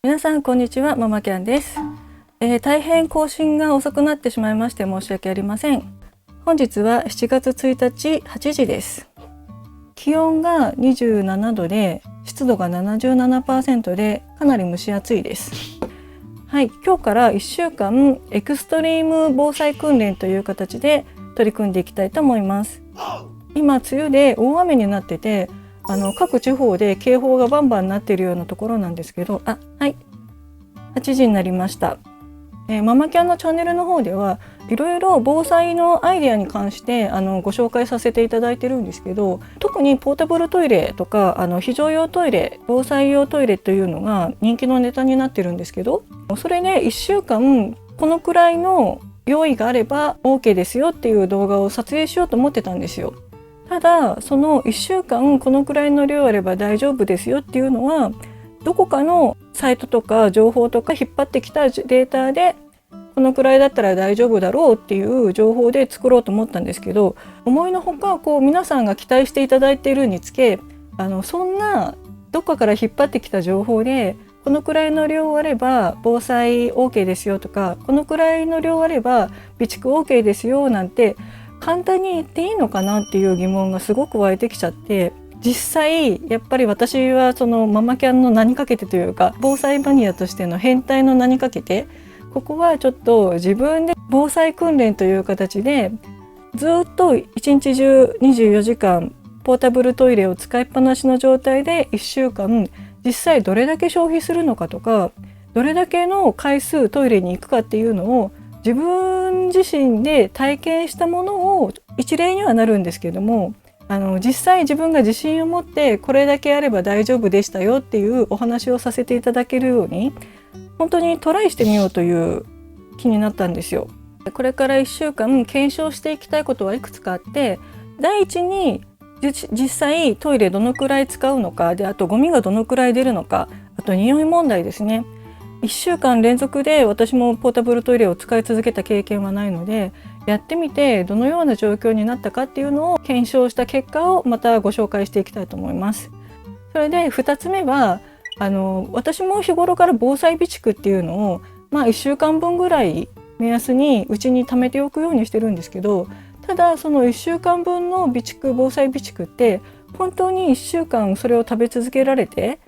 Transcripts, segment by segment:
皆さんこんにちは、ママキャンです。大変更新が遅くなってしまいまして申し訳ありません。本日は7月1日8時です。気温が27度で湿度が 77% でかなり蒸し暑いです。はい、今日から1週間エクストリーム防災訓練という形で取り組んでいきたいと思います。今梅雨で大雨になってて各地方で警報がバンバンなっているようなところなんですけど、はい、8時になりました。ママキャンのチャンネルの方ではいろいろ防災のアイデアに関してご紹介させていただいてるんですけど、特にポータブルトイレとか非常用トイレ、防災用トイレというのが人気のネタになってるんですけど、それね1週間このくらいの用意があれば OK ですよっていう動画を撮影しようと思ってたんですよ。ただその1週間このくらいの量あれば大丈夫ですよっていうのはどこかのサイトとか情報とか引っ張ってきたデータでこのくらいだったら大丈夫だろうっていう情報で作ろうと思ったんですけど、思いのほか皆さんが期待していただいているにつけそんなどっかから引っ張ってきた情報でこのくらいの量あれば防災 OK ですよとかこのくらいの量あれば備蓄 OK ですよなんて簡単に言っていいのかなっていう疑問がすごく湧いてきちゃって、実際やっぱり私はそのママキャンの名にかけてというか防災マニアとしての変態の名にかけてここはちょっと自分で防災訓練という形でずっと一日中24時間ポータブルトイレを使いっぱなしの状態で1週間実際どれだけ消費するのかとかどれだけの回数トイレに行くかっていうのを自分自身で体験したものを一例にはなるんですけども実際自分が自信を持ってこれだけあれば大丈夫でしたよっていうお話をさせていただけるように本当にトライしてみようという気になったんですよ。これから1週間検証していきたいことはいくつかあって、第一に実際トイレどのくらい使うのかで、あとゴミがどのくらい出るのか、あと匂い問題ですね。1週間連続で私もポータブルトイレを使い続けた経験はないのでやってみてどのような状況になったかっていうのを検証した結果をまたご紹介していきたいと思います。それで2つ目は私も日頃から防災備蓄っていうのを1週間分ぐらい目安にうちに貯めておくようにしてるんですけど、ただその1週間分の備蓄、防災備蓄って本当に1週間それを食べ続けられて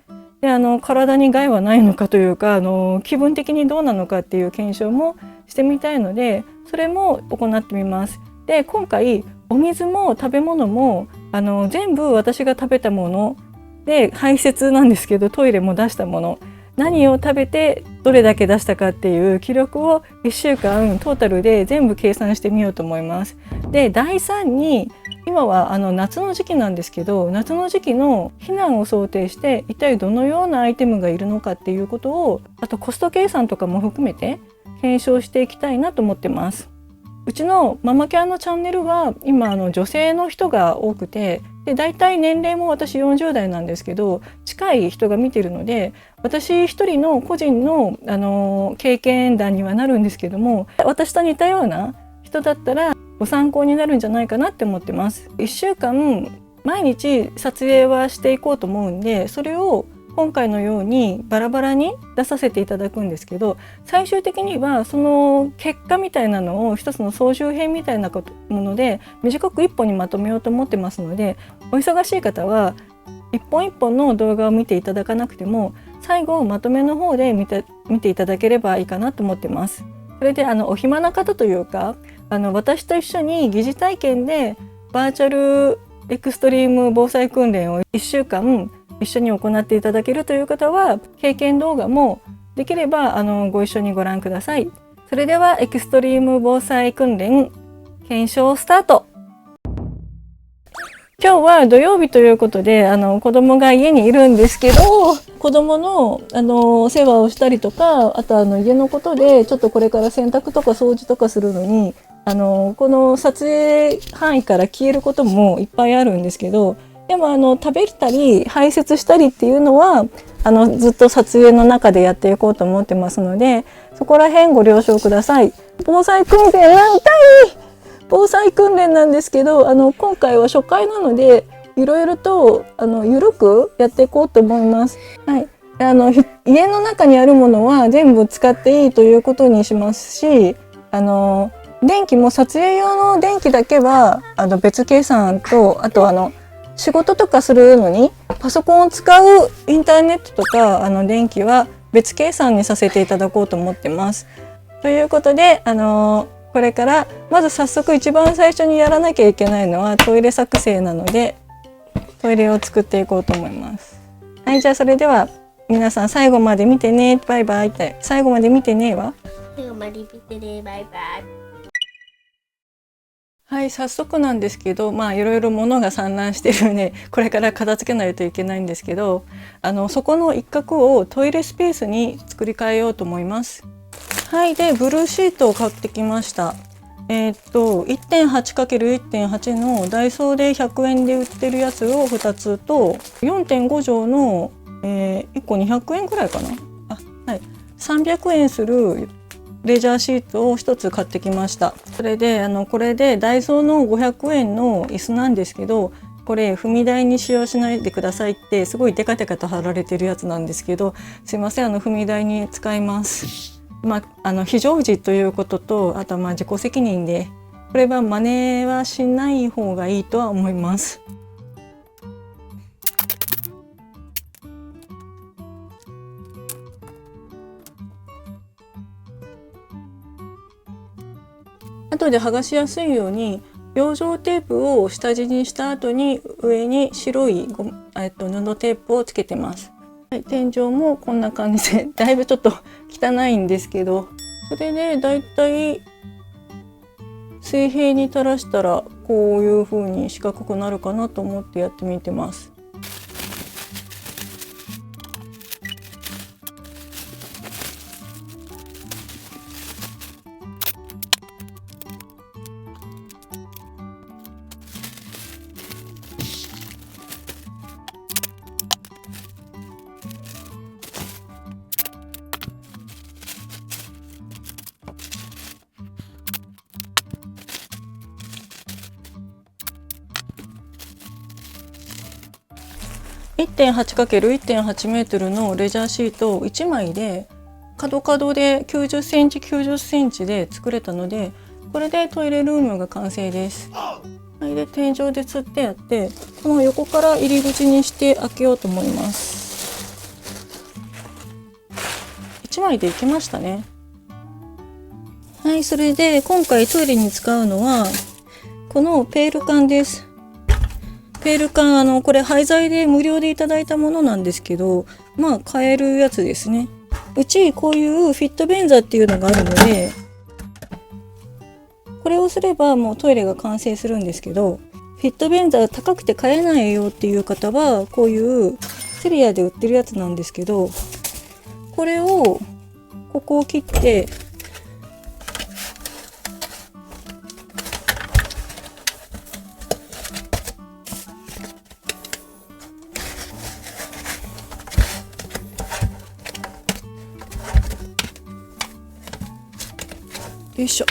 で体に害はないのかというか気分的にどうなのかっていう検証もしてみたいのでそれも行ってみます。で今回お水も食べ物も全部私が食べたもので排泄なんですけどトイレも出したもの何を食べてどれだけ出したかっていう記録を1週間トータルで全部計算してみようと思います。で第3に今は夏の時期なんですけど夏の時期の避難を想定して一体どのようなアイテムがいるのかっていうことをあとコスト計算とかも含めて検証していきたいなと思ってます。うちのママキャンのチャンネルは今女性の人が多くてでだいたい年齢も私40代なんですけど近い人が見てるので私一人の個人の、経験談にはなるんですけども私と似たような人だったらご参考になるんじゃないかなって思ってます。1週間毎日撮影はしていこうと思うんでそれを今回のようにバラバラに出させていただくんですけど最終的にはその結果みたいなのを一つの総集編みたいなもので短く1本にまとめようと思ってますのでお忙しい方は一本一本の動画を見ていただかなくても最後まとめの方で見ていただければいいかなと思ってます。それでお暇な方というか私と一緒に疑似体験でバーチャルエクストリーム防災訓練を1週間一緒に行っていただけるという方は経験動画もできればご一緒にご覧ください。それではエクストリーム防災訓練検証スタート。今日は土曜日ということで子供が家にいるんですけど子供のお世話をしたりとかあと家のことでちょっとこれから洗濯とか掃除とかするのにこの撮影範囲から消えることもいっぱいあるんですけどでも食べたり排泄したりっていうのはずっと撮影の中でやっていこうと思ってますのでそこら辺ご了承ください。防災訓練防災訓練なんですけど今回は初回なのでいろいろとゆるくやっていこうと思います。はい、家の中にあるものは全部使っていいということにしますし、電気も撮影用の電気だけは別計算と、あと仕事とかするのにパソコンを使うインターネットとか電気は別計算にさせていただこうと思ってます。ということでこれからまず早速一番最初にやらなきゃいけないのはトイレ作成なので、トイレを作っていこうと思います。はい、じゃあそれでは皆さん最後まで見てね、バイバイって、最後まで見てねは最後まで見てね、バイバイ。はい、早速なんですけど、いろいろ物が散乱してるので、これから片付けないといけないんですけど、そこの一角をトイレスペースに作り変えようと思います。はい、でブルーシートを買ってきました。1.8×1.8 のダイソーで100円で売ってるやつを2つと 4.5 畳の、1個200円くらいかな、はい、300円するレジャーシートを1つ買ってきました。それでこれでダイソーの500円の椅子なんですけど、これ踏み台に使用しないでくださいってすごいデカデカと貼られてるやつなんですけど、すいません、踏み台に使います。非常時ということと、あとは自己責任で、これは真似はしない方がいいとは思います。後で剥がしやすいように養生テープを下地にした後に上に白い布テープをつけてます。はい、天井もこんな感じでだいぶちょっと汚いんですけど、それでだいたい水平に垂らしたらこういう風に四角くなるかなと思ってやってみてます。1.8×1.8 メートルのレジャーシートを1枚で角角で90センチ90センチで作れたので、これでトイレルームが完成です。はい、で天井でつってやって、この横から入り口にして開けようと思います。1枚でいけましたね。はい、それで今回トイレに使うのはこのペール缶です。ペール缶これ廃材で無料でいただいたものなんですけど、買えるやつですね。うちこういうフィット便座っていうのがあるので、これをすればもうトイレが完成するんですけど、フィット便座高くて買えないよっていう方はこういうセリアで売ってるやつなんですけど、これをここを切ってよいしょ。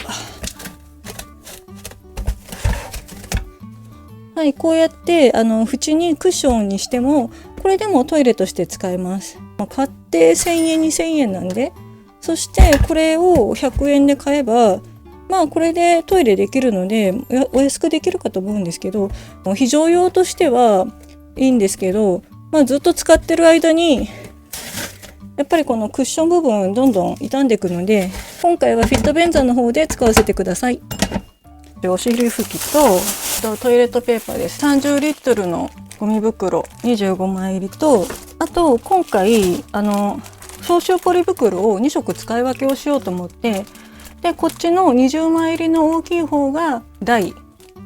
はい、こうやって縁にクッションにしてもこれでもトイレとして使えます。買って1000円2000円なんで、そしてこれを100円で買えばこれでトイレできるのでお安くできるかと思うんですけど、非常用としてはいいんですけど、ずっと使ってる間にやっぱりこのクッション部分どんどん傷んでいくので、今回はフィット便座の方で使わせてください。お尻拭きとトイレットペーパーです。30リットルのゴミ袋25枚入りと、あと今回消臭ポリ袋を2色使い分けをしようと思って、でこっちの20枚入りの大きい方が大、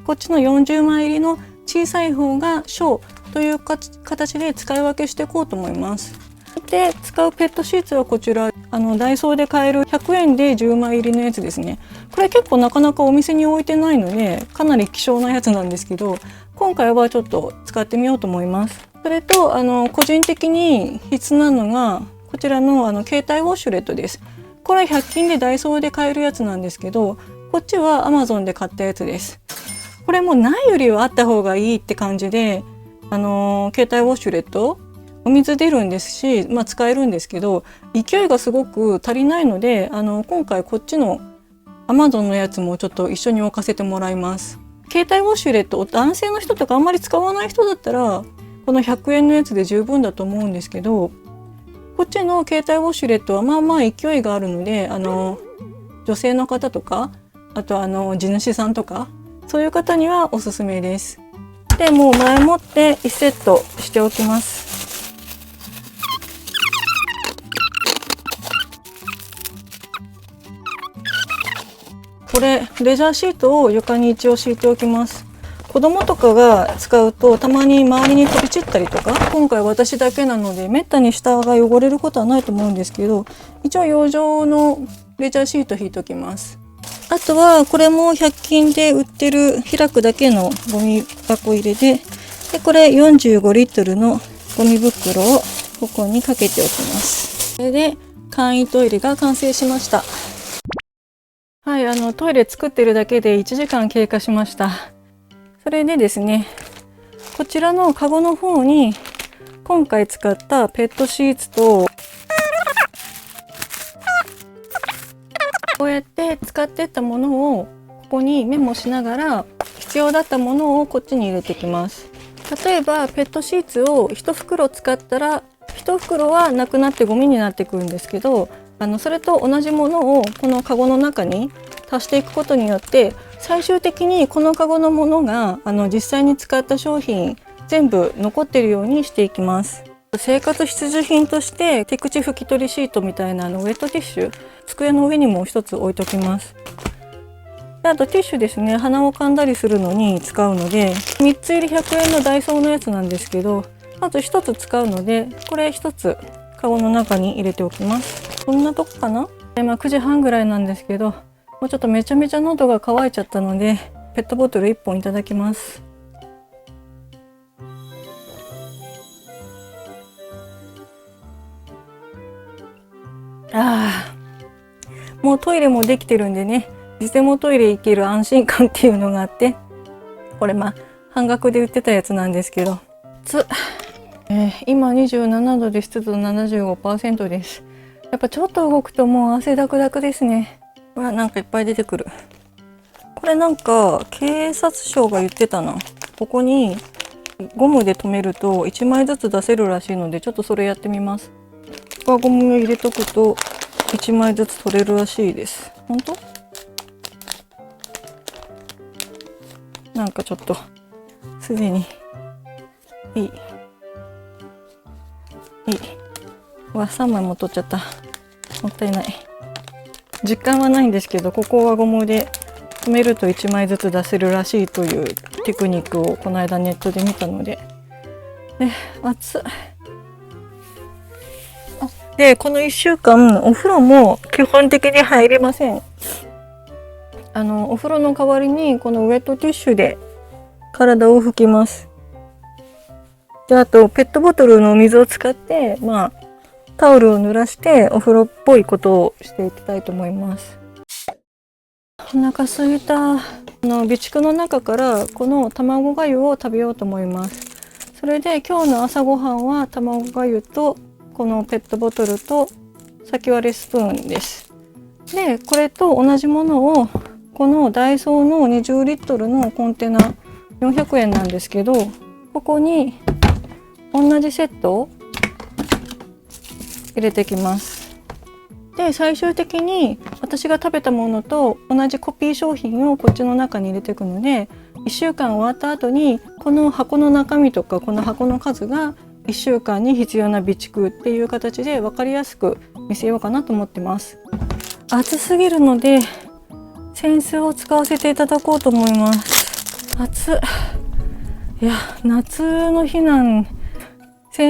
こっちの40枚入りの小さい方が小という形で使い分けしていこうと思います。で使うペットシーツはこちらダイソーで買える100円で10枚入りのやつですね。これ結構なかなかお店に置いてないのでかなり希少なやつなんですけど、今回はちょっと使ってみようと思います。それと個人的に必須なのがこちらの携帯ウォシュレットです。これ100均でダイソーで買えるやつなんですけど、こっちは Amazon で買ったやつです。これもないよりはあった方がいいって感じで携帯ウォシュレットお水出るんですし、使えるんですけど、勢いがすごく足りないので、今回こっちの Amazon のやつもちょっと一緒に置かせてもらいます。携帯ウォシュレット、男性の人とかあんまり使わない人だったらこの100円のやつで十分だと思うんですけど、こっちの携帯ウォシュレットはまあまあ勢いがあるので、女性の方とか、あと地主さんとか、そういう方にはおすすめです。で、もう前もって1セットしておきます。これレジャーシートを床に一応敷いておきます。子供とかが使うとたまに周りに飛び散ったりとか、今回私だけなのでめったに下が汚れることはないと思うんですけど、一応養生のレジャーシート引いておきます。あとはこれも100均で売ってる開くだけのゴミ箱入れで、これ45リットルのゴミ袋をここにかけておきます。これで簡易トイレが完成しました。はい、トイレ作ってるだけで1時間経過しました。それでですね、こちらのカゴの方に今回使ったペットシーツと、こうやって使ってったものをここにメモしながら、必要だったものをこっちに入れていきます。例えばペットシーツを1袋使ったら1袋はなくなってゴミになってくるんですけど、それと同じものをこのカゴの中に足していくことによって、最終的にこのカゴのものが実際に使った商品全部残っているようにしていきます。生活必需品として手口拭き取りシートみたいなウェットティッシュ、机の上にも一つ置いときます。で、あとティッシュですね、鼻をかんだりするのに使うので、3つ入り100円のダイソーのやつなんですけど、まず1つ使うのでこれ1つカゴの中に入れておきます。こんなとこかな。今9時半ぐらいなんですけど、もうちょっとめちゃめちゃ喉が渇いちゃったのでペットボトル1本いただきます。もうトイレもできてるんでね、いつでもトイレ行ける安心感っていうのがあって、これ半額で売ってたやつなんですけど、今27度で湿度 75% です。やっぱちょっと動くともう汗だくだくですね。なんかいっぱい出てくる。これなんか警察庁が言ってたな。ここにゴムで留めると1枚ずつ出せるらしいので、ちょっとそれやってみます。ゴムを入れとくと1枚ずつ取れるらしいです。本当？なんかちょっとすでにいい。3枚も取っちゃった。もったいない。実感はないんですけど、ここはゴムで留めると1枚ずつ出せるらしいというテクニックをこの間ネットで見たので、熱い。で、この1週間お風呂も基本的に入りません。お風呂の代わりにこのウェットティッシュで体を拭きます。で、あとペットボトルの水を使ってタオルを濡らしてお風呂っぽいことをしていきたいと思います。お腹すいた。備蓄の中からこの卵がゆを食べようと思います。それで今日の朝ごはんは卵がゆとこのペットボトルと先割れスプーンです。で、これと同じものをこのダイソーの20リットルのコンテナ400円なんですけど、ここに同じセットを入れてきます。で、最終的に私が食べたものと同じコピー商品をこっちの中に入れていくので、1週間終わった後にこの箱の中身とかこの箱の数が1週間に必要な備蓄っていう形で分かりやすく見せようかなと思ってます。暑すぎるので扇子を使わせていただこうと思います。暑い。いや、夏の日扇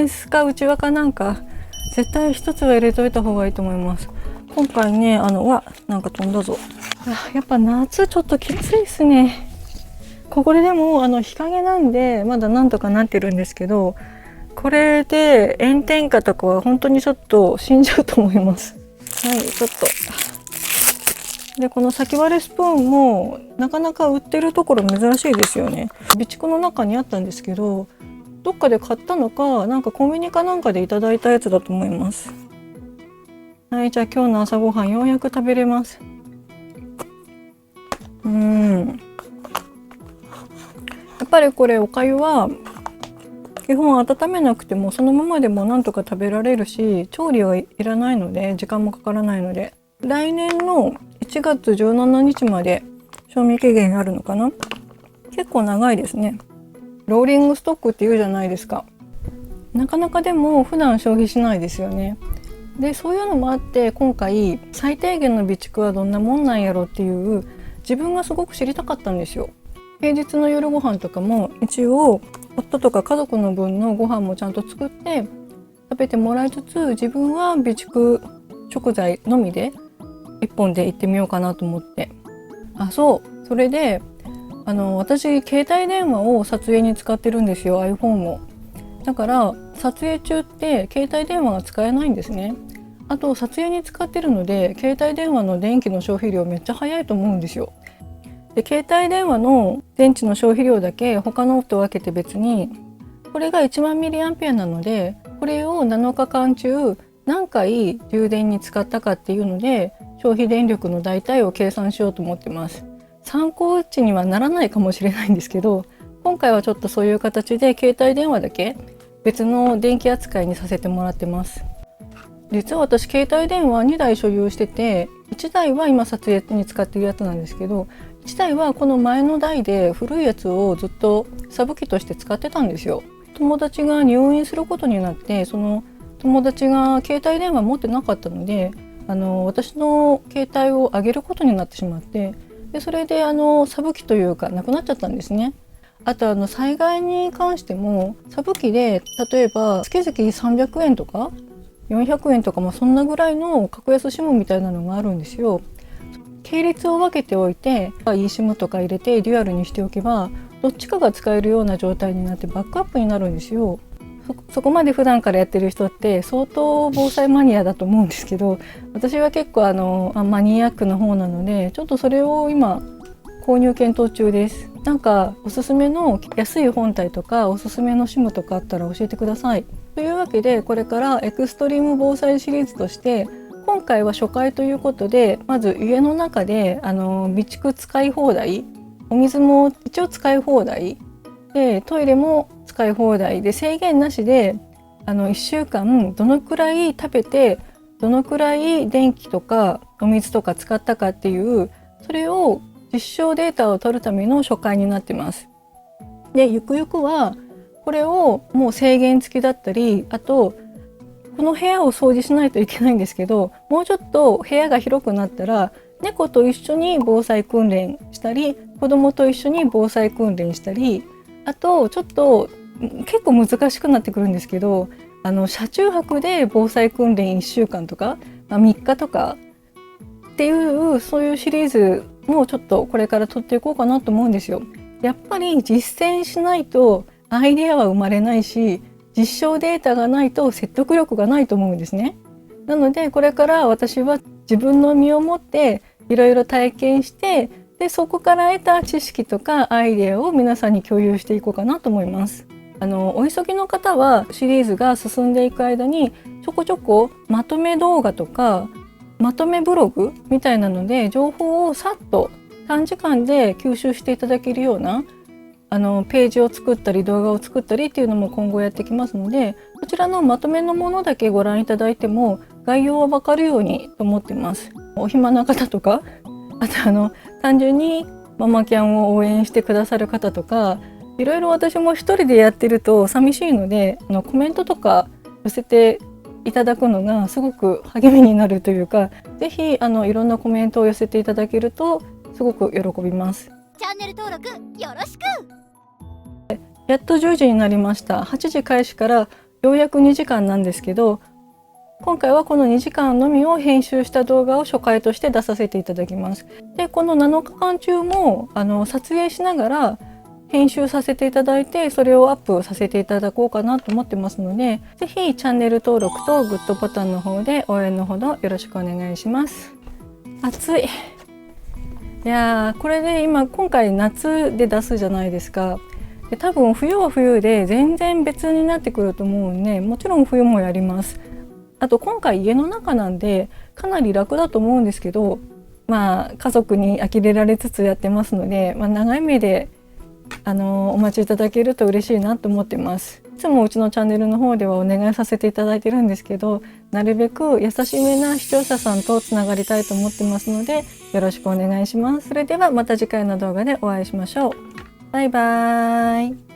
子かうちわかなんか絶対一つは入れといた方がいいと思います。今回ね、なんか飛んだぞ。やっぱ夏ちょっときついですね。これでも日陰なんでまだなんとかなってるんですけど、これで炎天下とかは本当にちょっと死んじゃうと思います。はい、ちょっと。で、この先割れスプーンもなかなか売ってるところ珍しいですよね。備蓄の中にあったんですけど、どっかで買ったのか、なんかコンビニかなんかでいただいたやつだと思います。はい、じゃあ今日の朝ごはんようやく食べれます。やっぱりこれおかゆは基本温めなくてもそのままでもなんとか食べられるし、調理はいらないので時間もかからないので、来年の1月17日まで賞味期限あるのかな。結構長いですね。ローリングストックって言うじゃないですか。なかなかでも普段消費しないですよね。でそういうのもあって今回最低限の備蓄はどんなもんなんやろっていう自分がすごく知りたかったんですよ。平日の夜ご飯とかも一応夫とか家族の分のご飯もちゃんと作って食べてもらいつつ、自分は備蓄食材のみで1本で行ってみようかなと思って。それで私携帯電話を撮影に使ってるんですよ、 iPhone を。だから撮影中って携帯電話が使えないんですね。あと撮影に使ってるので携帯電話の電気の消費量めっちゃ早いと思うんですよ。で携帯電話の電池の消費量だけ他のと分けて別に、これが1万ミリアンペアなので、これを7日間中何回充電に使ったかっていうので消費電力の大体を計算しようと思ってます。参考値にはならないかもしれないんですけど、今回はちょっとそういう形で携帯電話だけ別の電気扱いにさせてもらってます。実は私携帯電話2台所有してて、1台は今撮影に使ってるやつなんですけど、1台はこの前の台で古いやつをずっとサブ機として使ってたんですよ。友達が入院することになって、その友達が携帯電話持ってなかったので、私の携帯をあげることになってしまって、でそれでサブ機というかなくなっちゃったんですね。あと災害に関してもサブ機で例えば月々300円とか400円とかもそんなぐらいの格安 SIM みたいなのがあるんですよ。系列を分けておいて eSIM とか入れてデュアルにしておけばどっちかが使えるような状態になってバックアップになるんですよ。そこまで普段からやってる人って相当防災マニアだと思うんですけど、私は結構マニアックな方なので、ちょっとそれを今購入検討中です。なんかおすすめの安い本体とかおすすめの SIM とかあったら教えてください。というわけでこれからエクストリーム防災シリーズとして今回は初回ということで、まず家の中で備蓄使い放題、お水も一応使い放題でトイレも使い放題で制限なしで1週間どのくらい食べてどのくらい電気とかお水とか使ったかっていう、それを実証データを取るための初回になってます。でゆくゆくはこれをもう制限付きだったり、あとこの部屋を掃除しないといけないんですけど、もうちょっと部屋が広くなったら猫と一緒に防災訓練したり子供と一緒に防災訓練したり、あとちょっと結構難しくなってくるんですけど、車中泊で防災訓練1週間とか、3日とかっていうそういうシリーズもちょっとこれから撮っていこうかなと思うんですよ。やっぱり実践しないとアイデアは生まれないし、実証データがないと説得力がないと思うんですね。なのでこれから私は自分の身をもっていろいろ体験して、でそこから得た知識とかアイデアを皆さんに共有していこうかなと思います。お急ぎの方はシリーズが進んでいく間にちょこちょこまとめ動画とかまとめブログみたいなので情報をさっと短時間で吸収していただけるようなページを作ったり動画を作ったりっていうのも今後やってきますので、こちらのまとめのものだけご覧いただいても概要はわかるようにと思ってます。お暇な方とか、あと単純にママキャンを応援してくださる方とか、いろいろ私も一人でやってると寂しいのでコメントとか寄せていただくのがすごく励みになるというか、ぜひいろんなコメントを寄せていただけるとすごく喜びます。チャンネル登録よろしく。やっと10時になりました。8時開始からようやく2時間なんですけど、今回はこの2時間のみを編集した動画を初回として出させていただきます。でこの7日間中も撮影しながら編集させていただいて、それをアップさせていただこうかなと思ってますので、ぜひチャンネル登録とグッドボタンの方で応援のほどよろしくお願いします。暑い。いやーこれで今回夏で出すじゃないですか。で多分冬は冬で全然別になってくると思うんで、もちろん冬もやります。あと今回家の中なんでかなり楽だと思うんですけど、家族に呆れられつつやってますので、長い目でお待ちいただけると嬉しいなと思ってます。いつもうちのチャンネルの方ではお願いさせていただいてるんですけど、なるべく優しめな視聴者さんとつながりたいと思ってますので、よろしくお願いします。それではまた次回の動画でお会いしましょう。バイバーイ。